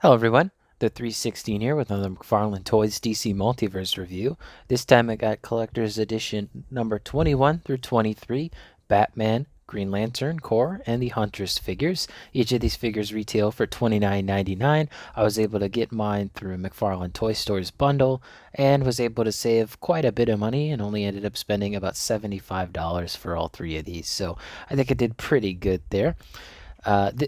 Hello everyone, the 316 here with another Mcfarlane Toys DC Multiverse review. This time I got Collector's Edition number 21 through 23, Batman, Green Lantern Corps, and the Huntress figures. Each of these figures retail for $29.99. I was able to get mine through Mcfarlane Toy Store's bundle and was able to save quite a bit of money and only ended up spending about $75 for all three of these. So I think I did pretty good there.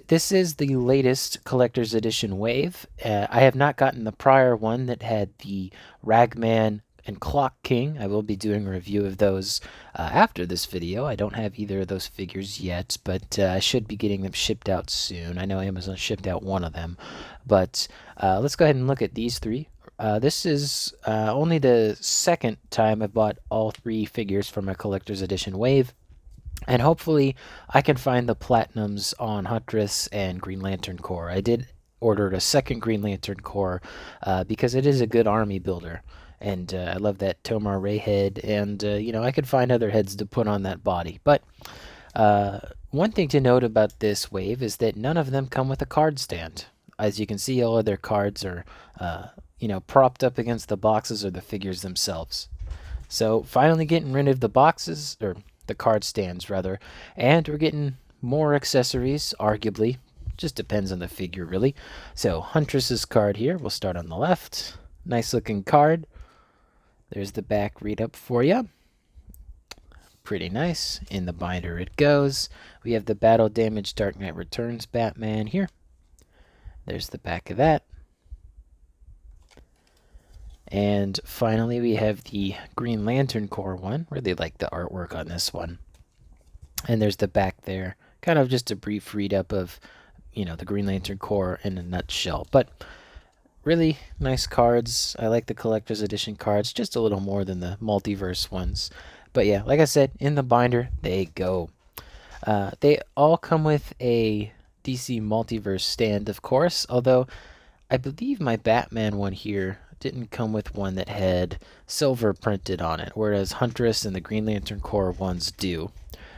This is the latest collector's edition wave. I have not gotten the prior one that had the Ragman and Clock King. I will be doing a review of those after this video. I don't have either of those figures yet, but I should be getting them shipped out soon. I know Amazon shipped out one of them, but let's go ahead and look at these three. This is only the second time I've bought all three figures from a collector's edition wave. And hopefully I can find the platinums on Huntress and Green Lantern Corps. I did order a second Green Lantern Corps because it is a good army builder. And I love that Tomar Ray head. And, I could find other heads to put on that body. But one thing to note about this wave is that none of them come with a card stand. As you can see, all of their cards are, propped up against the boxes or the figures themselves. So finally getting rid of the boxes, or the card stands rather, and we're getting more accessories, arguably. Just depends on the figure, really. So Huntress's card here, we'll start on the left. Nice looking card. There's the back read up for you. Pretty nice. In the binder it goes. We have the Battle Damage Dark Knight Returns Batman here. There's the back of that. And finally, we have the Green Lantern Corps one. Really like the artwork on this one. And there's the back there. Kind of just a brief read-up of, the Green Lantern Corps in a nutshell. But really nice cards. I like the Collector's Edition cards just a little more than the Multiverse ones. But yeah, like I said, in the binder, they go. They all come with a DC Multiverse stand, of course. Although, I believe my Batman one here didn't come with one that had silver printed on it, whereas Huntress and the Green Lantern Corps ones do.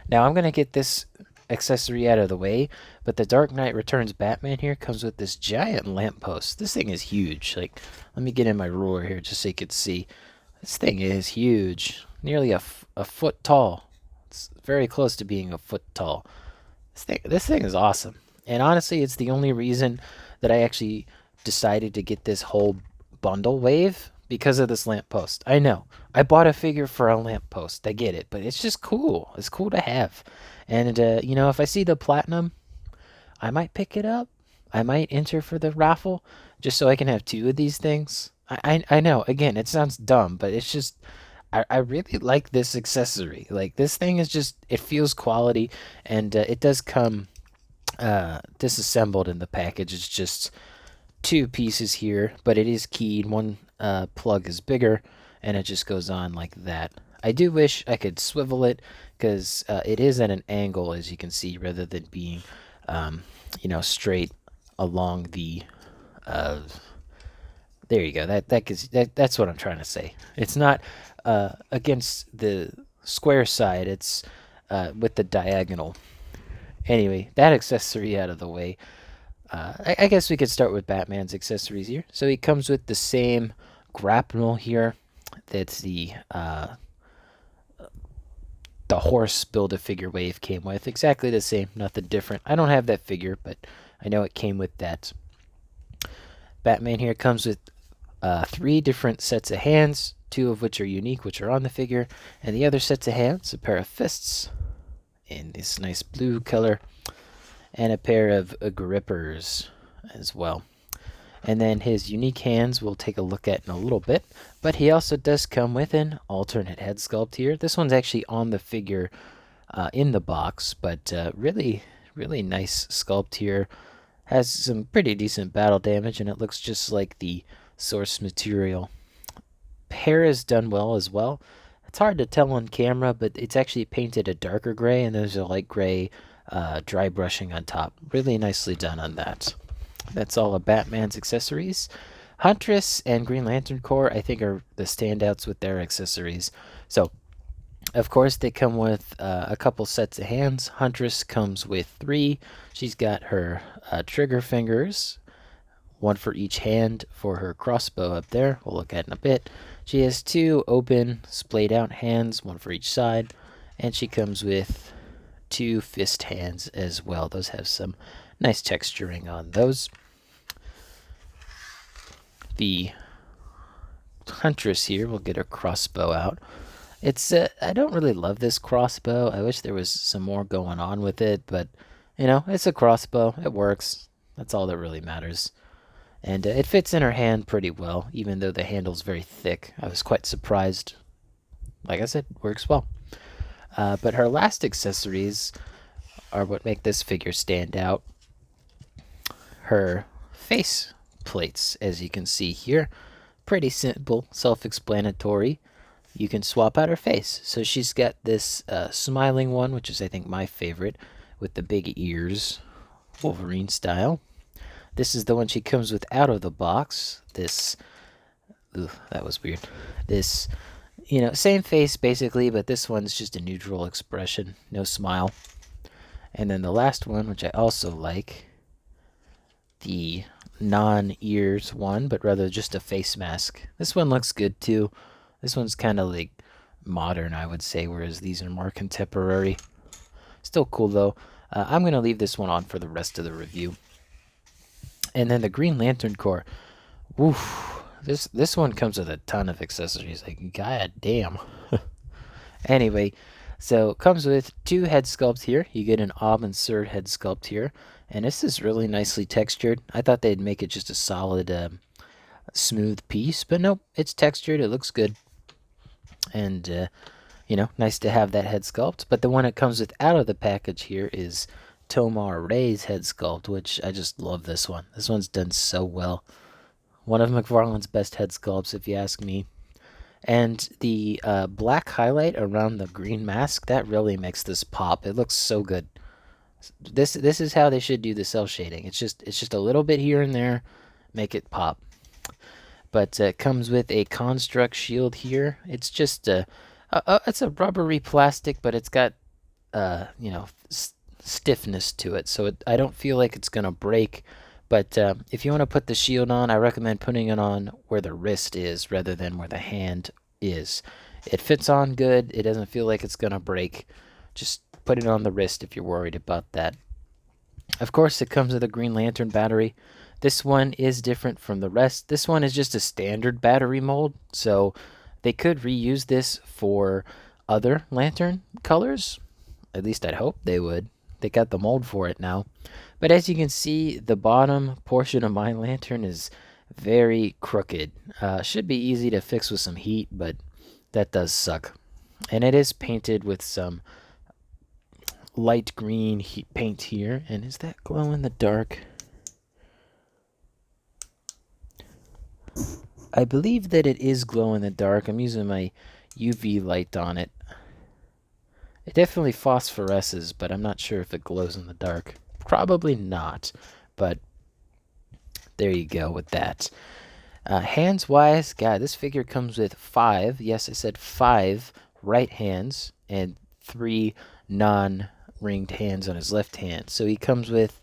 Now I'm going to get this accessory out of the way, but the Dark Knight Returns Batman here comes with this giant lamppost. This thing is huge. Like, let me get in my ruler here just so you can see. This thing is huge. Nearly a foot tall. It's very close to being a foot tall. This thing is awesome. And honestly, it's the only reason that I actually decided to get this whole bundle wave, because of this lamppost. I know. I bought a figure for a lamppost. I get it, but it's just cool. It's cool to have. And, if I see the platinum, I might pick it up. I might enter for the raffle just so I can have two of these things. I know. Again, it sounds dumb, but it's just, I really like this accessory. Like, this thing is just, it feels quality, and it does come disassembled in the package. It's just two pieces here, but it is keyed. One plug is bigger, and it just goes on like that. I do wish I could swivel it, because it is at an angle, as you can see, rather than being, straight along the. There you go. That's what I'm trying to say. It's not against the square side. It's with the diagonal. Anyway, that accessory out of the way. I guess we could start with Batman's accessories here. So he comes with the same grapnel here. That's the horse Build-A-Figure wave came with. Exactly the same, nothing different. I don't have that figure, but I know it came with that. Batman here comes with 3 different sets of hands, 2 of which are unique, which are on the figure, and the other sets of hands, a pair of fists in this nice blue color, and a pair of grippers as well. And then his unique hands we'll take a look at in a little bit, but he also does come with an alternate head sculpt here. This one's actually on the figure in the box, but really, really nice sculpt here. Has some pretty decent battle damage, and it looks just like the source material. Hair is done well as well. It's hard to tell on camera, but it's actually painted a darker gray, and there's a light gray dry brushing on top. Really nicely done on that. That's all of Batman's accessories. Huntress and Green Lantern Corps, I think, are the standouts with their accessories. So, of course, they come with a couple sets of hands. Huntress comes with 3. She's got her trigger fingers, one for each hand for her crossbow up there. We'll look at in a bit. She has 2 open, splayed out hands, one for each side, and she comes with 2 fist hands as well. Those have some nice texturing on those. The Huntress here will get her crossbow out. It's I don't really love this crossbow. I wish there was some more going on with it, but you know, it's a crossbow. It works. That's all that really matters. And it fits in her hand pretty well, even though the handle's very thick. I was quite surprised. Like I said, works well. But her last accessories are what make this figure stand out. Her face plates, as you can see here. Pretty simple, self-explanatory. You can swap out her face. So she's got this smiling one, which is I think my favorite, with the big ears, Wolverine style. This is the one she comes with out of the box. This, ooh, that was weird. This, you know, same face basically, but this one's just a neutral expression, no smile. And then the last one, which I also like, the non-ears one, but rather just a face mask. This one looks good too. This one's kind of like modern, I would say, whereas these are more contemporary. Still cool though. I'm going to leave this one on for the rest of the review. And then the Green Lantern Corps. Woof. This one comes with a ton of accessories. Like, god damn. Anyway, so it comes with 2 head sculpts here. You get an Ob and Sur head sculpt here. And this is really nicely textured. I thought they'd make it just a solid, smooth piece. But nope, it's textured. It looks good. And, you know, nice to have that head sculpt. But the one that comes with out of the package here is Tomar Ray's head sculpt, which I just love this one. This one's done so well. One of Mcfarlane's best head sculpts, if you ask me. And the black highlight around the green mask, that really makes this pop. It looks so good. This is how they should do the cell shading. It's just a little bit here and there, make it pop. But it comes with a construct shield here. It's just it's a rubbery plastic, but it's got you know, stiffness to it, so I don't feel like it's gonna break. But if you want to put the shield on, I recommend putting it on where the wrist is rather than where the hand is. It fits on good. It doesn't feel like it's gonna break. Just put it on the wrist if you're worried about that. Of course, it comes with a Green Lantern battery. This one is different from the rest. This one is just a standard battery mold, so they could reuse this for other lantern colors. At least I'd hope they would. They got the mold for it now. But as you can see, the bottom portion of my lantern is very crooked. Should be easy to fix with some heat, but that does suck. And it is painted with some light green paint here. And is that glow in the dark? I believe that it is glow in the dark. I'm using my UV light on it. It definitely phosphoresces, but I'm not sure if it glows in the dark. Probably not, but there you go with that. Hands-wise, God, this figure comes with 5, yes, I said 5 right hands and 3 non-ringed hands on his left hand. So he comes with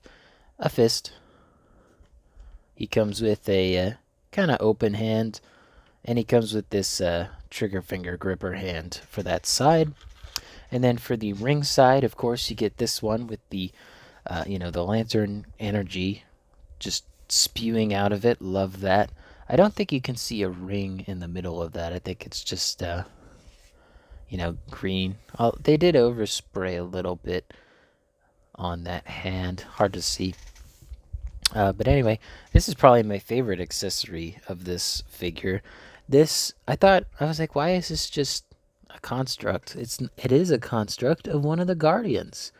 a fist. He comes with a kind of open hand, and he comes with this trigger finger gripper hand for that side. And then for the ring side, of course, you get this one with the, you know, the lantern energy just spewing out of it. Love that. I don't think you can see a ring in the middle of that. I think it's just, you know, green. They did overspray a little bit on that hand. Hard to see. But anyway, this is probably my favorite accessory of this figure. This, I was like, why is this just a construct? It is a construct of one of the Guardians.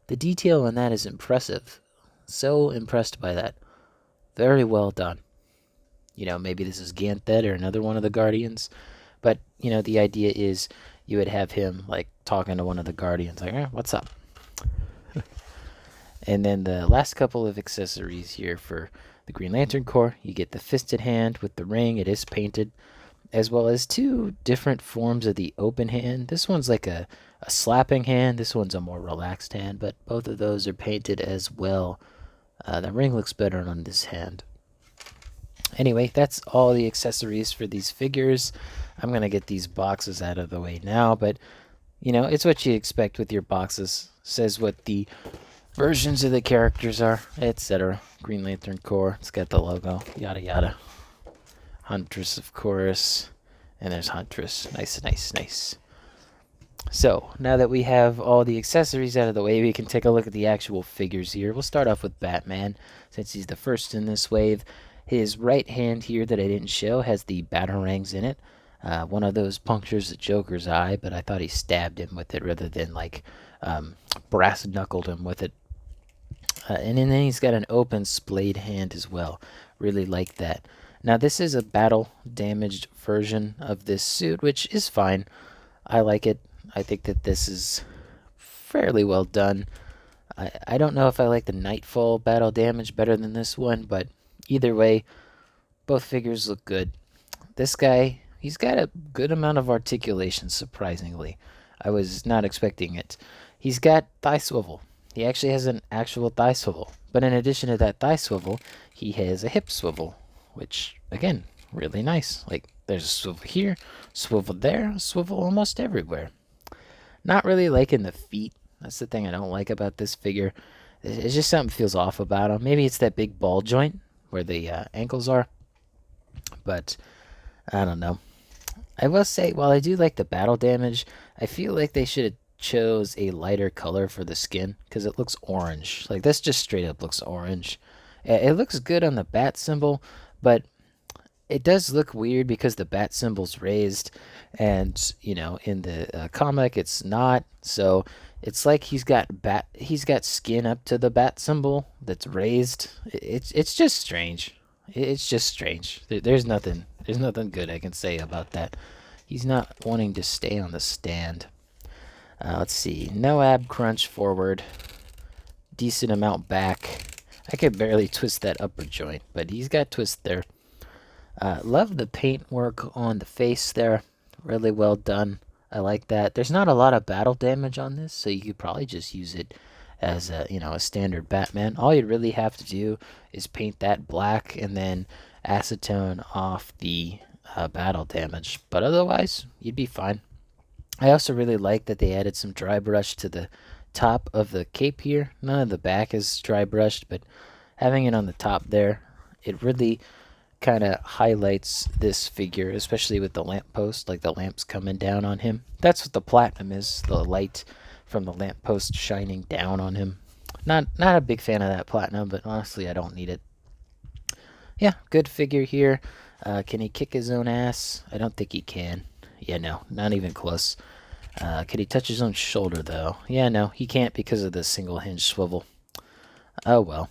The detail on that is impressive. So impressed by that. Very well done. You know, maybe this is Ganthet or another one of the Guardians. But, you know, the idea is you would have him, like, talking to one of the Guardians. Like, what's up? And then the last couple of accessories here for the Green Lantern Corps. You get the fisted hand with the ring. It is painted. As well as 2 different forms of the open hand. This one's like a slapping hand. This one's a more relaxed hand. But both of those are painted as well. The ring looks better on this hand. Anyway, that's all the accessories for these figures. I'm going to get these boxes out of the way now, but you know, it's what you expect with your boxes. Says what the versions of the characters are, etc. Green Lantern Corps, it's got the logo, yada yada. Huntress, of course, and there's Huntress. Nice, nice, nice. So, now that we have all the accessories out of the way, we can take a look at the actual figures here. We'll start off with Batman, since he's the first in this wave. His right hand here that I didn't show has the batarangs in it. One of those punctures the Joker's eye, but I thought he stabbed him with it rather than, like, brass-knuckled him with it. And then he's got an open splayed hand as well. Really like that. Now, this is a battle-damaged version of this suit, which is fine. I like it. I think that this is fairly well done. I don't know if I like the Nightfall battle damage better than this one, but either way, both figures look good. This guy, he's got a good amount of articulation, surprisingly. I was not expecting it. He's got thigh swivel. He actually has an actual thigh swivel. But in addition to that thigh swivel, he has a hip swivel, which, again, really nice. Like, there's a swivel here, swivel there, swivel almost everywhere. Not really liking the feet. That's the thing I don't like about this figure. It's just something feels off about him. Maybe it's that big ball joint where the ankles are. But, I don't know. I will say, while I do like the battle damage, I feel like they should have chose a lighter color for the skin because it looks orange. Like, this just straight up looks orange. It looks good on the bat symbol, but it does look weird because the bat symbol's raised, and you know, in the comic it's not. So it's like he's got skin up to the bat symbol that's raised. It's just strange. It's just strange. There's nothing good I can say about that. He's not wanting to stay on the stand. Let's see. No ab crunch forward. Decent amount back. I could barely twist that upper joint, but he's got twist there. Love the paint work on the face there. Really well done. I like that. There's not a lot of battle damage on this, so you could probably just use it as a, you know, a standard Batman. All you really have to do is paint that black and then acetone off the battle damage. But otherwise, you'd be fine. I also really like that they added some dry brush to the top of the cape here. None of the back is dry brushed, but having it on the top there, it really kind of highlights this figure, especially with the lamppost, like the lamps coming down on him. That's what the platinum is, the light from the lamppost shining down on him. Not a big fan of that platinum, but honestly, I don't need it. Yeah, good figure here. Can he kick his own ass? I don't think he can. Yeah, no, not even close. Can he touch his own shoulder, though? Yeah, no, he can't because of the single hinge swivel. Oh, well.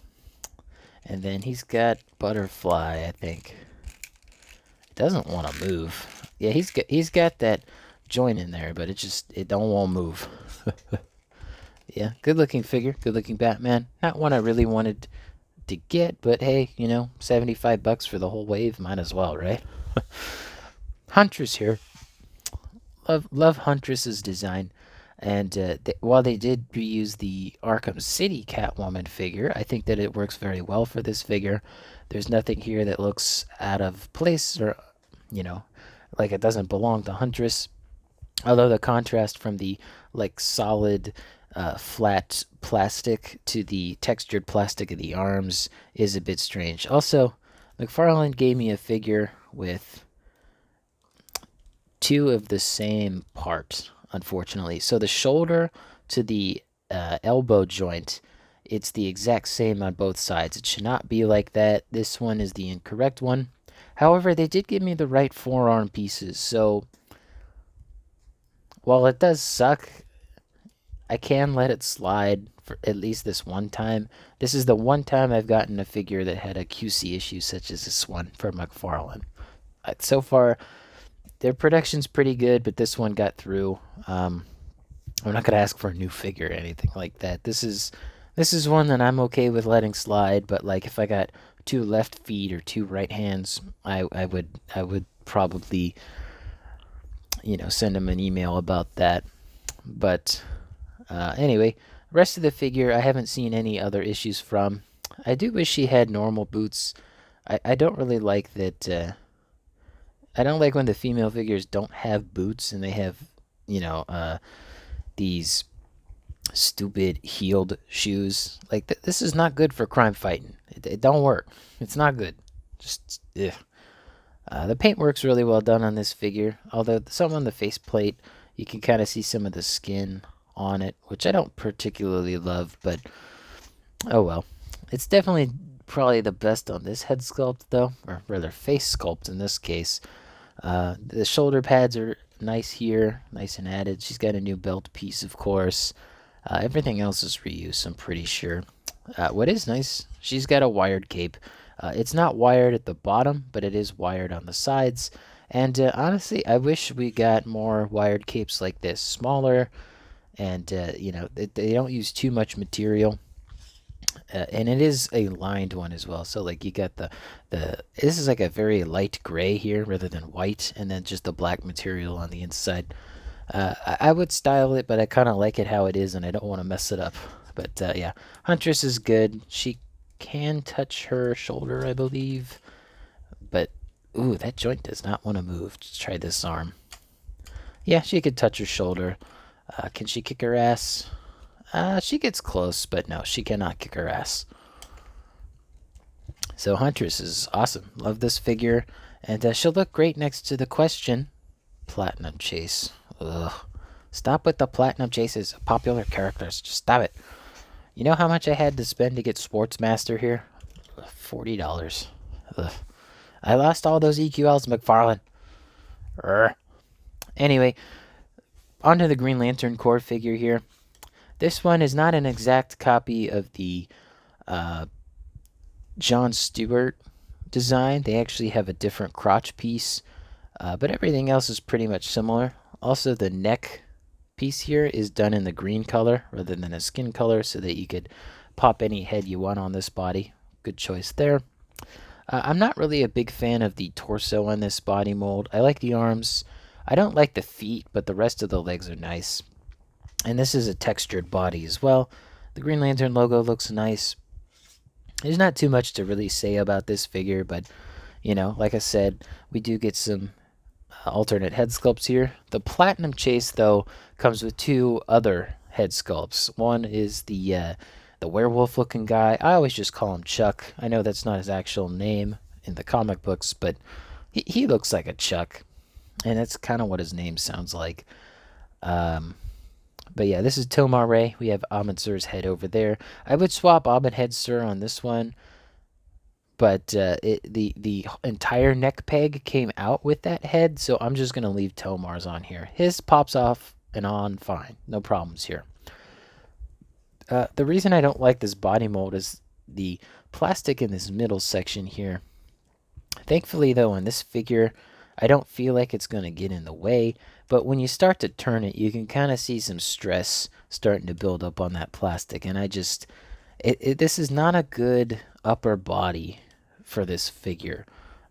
And then he's got Butterfly, I think. Doesn't want to move. Yeah, he's got that joint in there, but it don't want to move. Yeah, good looking figure, good looking Batman. Not one I really wanted to get, but hey, you know, $75 for the whole wave, might as well, right? Huntress here. Love Huntress's design. And while they did reuse the Arkham City Catwoman figure, I think that it works very well for this figure. There's nothing here that looks out of place or, you know, like it doesn't belong to Huntress. Although the contrast from the, like, solid, flat plastic to the textured plastic of the arms is a bit strange. Also, Mcfarlane gave me a figure with two of the same part, unfortunately. So the shoulder to the elbow joint, it's the exact same on both sides. It should not be like that. This one is the incorrect one. However, they did give me the right forearm pieces, so while it does suck, I can let it slide for at least this one time. This is the one time I've gotten a figure that had a QC issue such as this one from Mcfarlane. So far, their production's pretty good, but this one got through. I'm not gonna ask for a new figure or anything like that. This is one that I'm okay with letting slide. But like, if I got two left feet or two right hands, I would probably, you know, send him an email about that. But anyway, rest of the figure I haven't seen any other issues from. I do wish he had normal boots. I don't really like that. I don't like when the female figures don't have boots and they have, you know, these stupid heeled shoes. Like this is not good for crime fighting. It don't work. It's not good. Just ugh. The paint works really well done on this figure. Although some on the faceplate, you can kind of see some of the skin on it, which I don't particularly love. But oh well. It's definitely probably the best on this head sculpt, though, or rather face sculpt in this case. The shoulder pads are nice here, nice and added. She's got a new belt piece, of course. Everything else is reuse, I'm pretty sure. What is nice, she's got a wired cape. It's not wired at the bottom, but it is wired on the sides. And honestly, I wish we got more wired capes like this. Smaller, and you know, they don't use too much material. And it is a lined one as well. So like you got the this is like a very light gray here rather than white, and then just the black material on the inside. I would style it, but I kind of like it how it is, and I don't want to mess it up. But yeah, Huntress is good. She can touch her shoulder, I believe. But ooh, that joint does not want to move. Let's try this arm. Yeah, she could touch her shoulder. Can she kick her ass? She gets close, but no, she cannot kick her ass. So Huntress is awesome. Love this figure. And she'll look great next to the Question Platinum Chase. Ugh. Stop with the Platinum Chases. Popular characters. Just stop it. You know how much I had to spend to get Sportsmaster here? $40. Ugh. I lost all those EQLs, Mcfarlane. Anyway, onto the Green Lantern Corps figure here. This one is not an exact copy of the John Stewart design. They actually have a different crotch piece, but everything else is pretty much similar. Also, the neck piece here is done in the green color rather than a skin color, so that you could pop any head you want on this body. Good choice there. I'm not really a big fan of the torso on this body mold. I like the arms. I don't like the feet, but the rest of the legs are nice. And this is a textured body as well. The Green Lantern logo looks nice. There's not too much to really say about this figure, but, you know, like I said, we do get some alternate head sculpts here. The Platinum Chase, though, comes with two other head sculpts. One is the werewolf-looking guy. I always just call him Chuck. I know that's not his actual name in the comic books, but he looks like a Chuck, and that's kind of what his name sounds like. But yeah, this is Tomar-Ray. We have Amundser's head over there. I would swap Amund Head-Sir on this one, but the entire neck peg came out with that head, so I'm just going to leave Tomar's on here. His pops off and on fine. No problems here. The reason I don't like this body mold is the plastic in this middle section here. Thankfully, though, on this figure, I don't feel like it's going to get in the way, but when you start to turn it, you can kind of see some stress starting to build up on that plastic, and this is not a good upper body for this figure.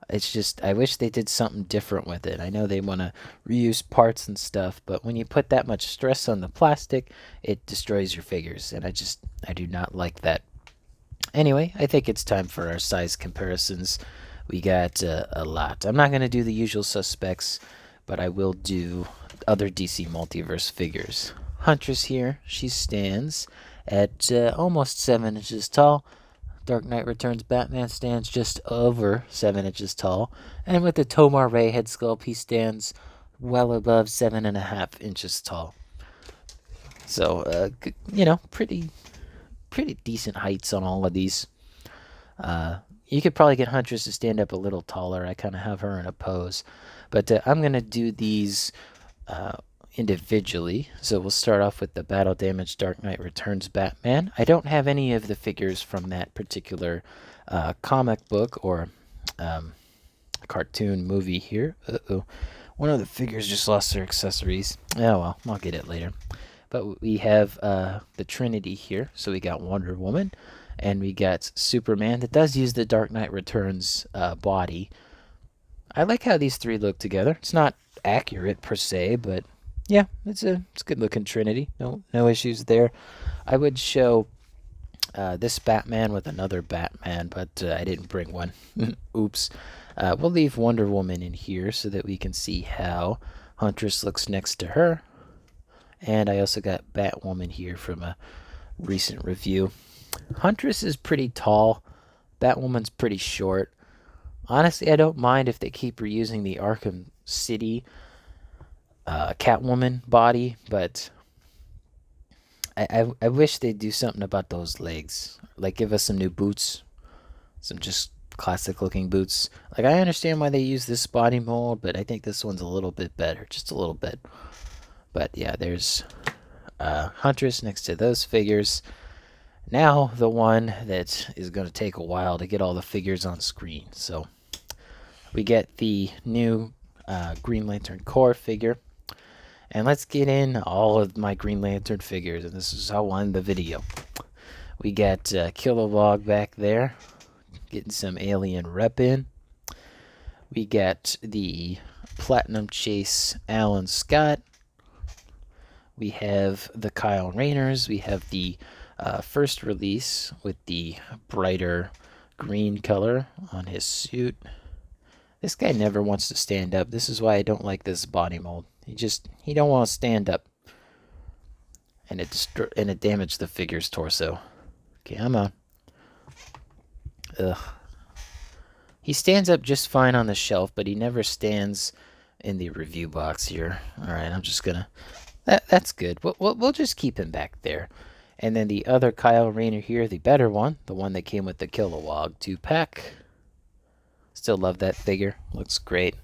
It's just, I wish they did something different with it. I know they want to reuse parts and stuff, but when you put that much stress on the plastic, it destroys your figures, and I do not like that. Anyway, I think it's time for our size comparisons. We got a lot. I'm not going to do the usual suspects, but I will do other DC Multiverse figures. Huntress here, she stands at almost 7 inches tall. Dark Knight Returns Batman stands just over 7 inches tall. And with the Tomar-Ray head sculpt, he stands well above 7.5 inches tall. So, you know, pretty decent heights on all of these. You could probably get Huntress to stand up a little taller. I kind of have her in a pose. But I'm going to do these individually. So we'll start off with the Battle Damage Dark Knight Returns Batman. I don't have any of the figures from that particular comic book or cartoon movie here. Uh-oh. One of the figures just lost their accessories. Oh, well, I'll get it later. But we have the Trinity here. So we got Wonder Woman. And we got Superman that does use the Dark Knight Returns body. I like how these three look together. It's not accurate per se, but yeah, it's good looking Trinity. No issues there. I would show this Batman with another Batman, but I didn't bring one. Oops. We'll leave Wonder Woman in here so that we can see how Huntress looks next to her. And I also got Batwoman here from a recent review. Huntress is pretty tall. Batwoman's pretty short. Honestly, I don't mind if they keep reusing the Arkham City Catwoman body, but I wish they'd do something about those legs. Like, give us some new boots. Some just classic looking boots. Like, I understand why they use this body mold, but I think this one's a little bit better. Just a little bit. But yeah, there's Huntress next to those figures. Now, the one that is going to take a while to get all the figures on screen. So, we get the new Green Lantern Corps figure. And let's get in all of my Green Lantern figures, and this is how I won the video. We got Kilowog back there, getting some alien rep in. We got the Platinum Chase Alan Scott. We have the Kyle Rayners. We have the first release with the brighter green color on his suit. This guy never wants to stand up. This is why I don't like this body mold. He don't want to stand up. And it damaged the figure's torso. Come on. Ugh. He stands up just fine on the shelf, but he never stands in the review box here. Alright, I'm just gonna... That's good. We'll just keep him back there. And then the other Kyle Rayner here, the better one. The one that came with the Kilowog 2-pack. Still love that figure. Looks great.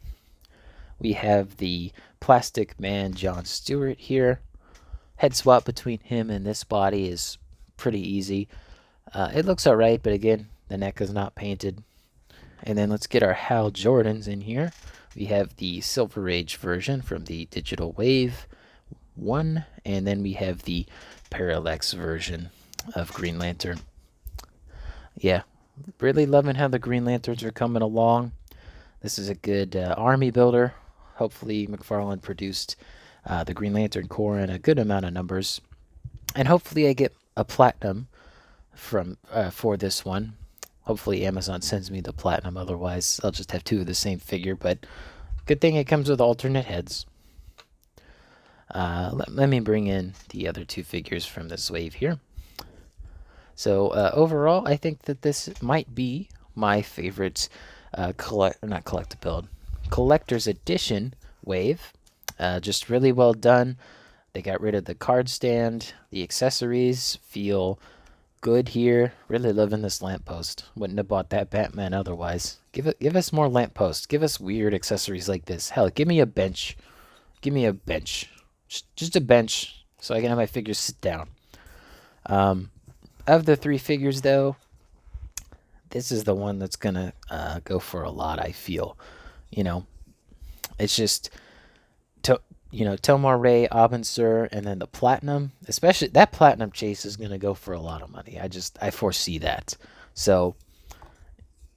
We have the Plastic Man John Stewart here. Head swap between him and this body is pretty easy. It looks alright, but again, the neck is not painted. And then let's get our Hal Jordans in here. We have the Silver Age version from the Digital Wave 1. And then we have the Parallax version of Green Lantern. Yeah, really loving how the Green Lanterns are coming along. This is a good army builder. Hopefully Mcfarlane produced the Green Lantern Corps in a good amount of numbers. And hopefully I get a platinum for this one. Hopefully Amazon sends me the platinum, otherwise I'll just have two of the same figure. But good thing it comes with alternate heads. Let me bring in the other two figures from this wave here. So overall, I think that this might be my favorite Collector's Edition wave. Just really well done. They got rid of the card stand. The accessories feel good here. Really loving this lamppost. Wouldn't have bought that Batman otherwise. Give us more lampposts. Give us weird accessories like this. Hell, give me a bench. Give me a bench. Just a bench so I can have my figures sit down. Of the three figures, though, this is the one that's going to go for a lot, I feel. You know, it's just, Tomar Ray, Abensur, and then the Platinum. Especially, that Platinum Chase is going to go for a lot of money. I foresee that. So,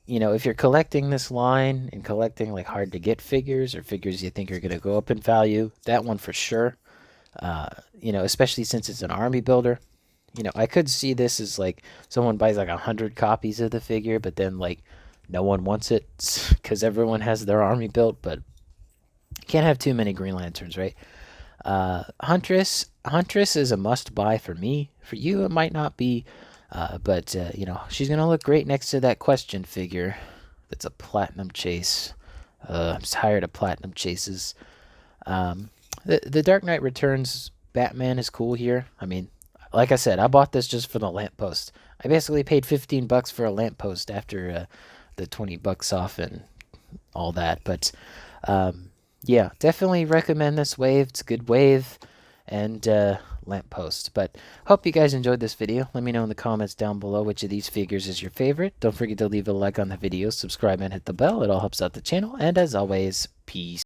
if you're collecting this line and collecting, like, hard-to-get figures or figures you think are going to go up in value, that one for sure. Especially since it's an army builder. I could see this as, like, someone buys, like, 100 copies of the figure, but then, like, no one wants it because everyone has their army built, but can't have too many Green Lanterns, right? Huntress is a must-buy for me. For you, it might not be, but, she's going to look great next to that Question figure. That's a Platinum Chase. I'm tired of Platinum Chases. The Dark Knight Returns Batman is cool here. I mean, like I said, I bought this just for the lamppost. I basically paid $15 for a lamppost after the $20 off and all that. But yeah, definitely recommend this wave. It's a good wave and lamppost. But hope you guys enjoyed this video. Let me know in the comments down below which of these figures is your favorite. Don't forget to leave a like on the video, subscribe, and hit the bell. It all helps out the channel. And as always, peace.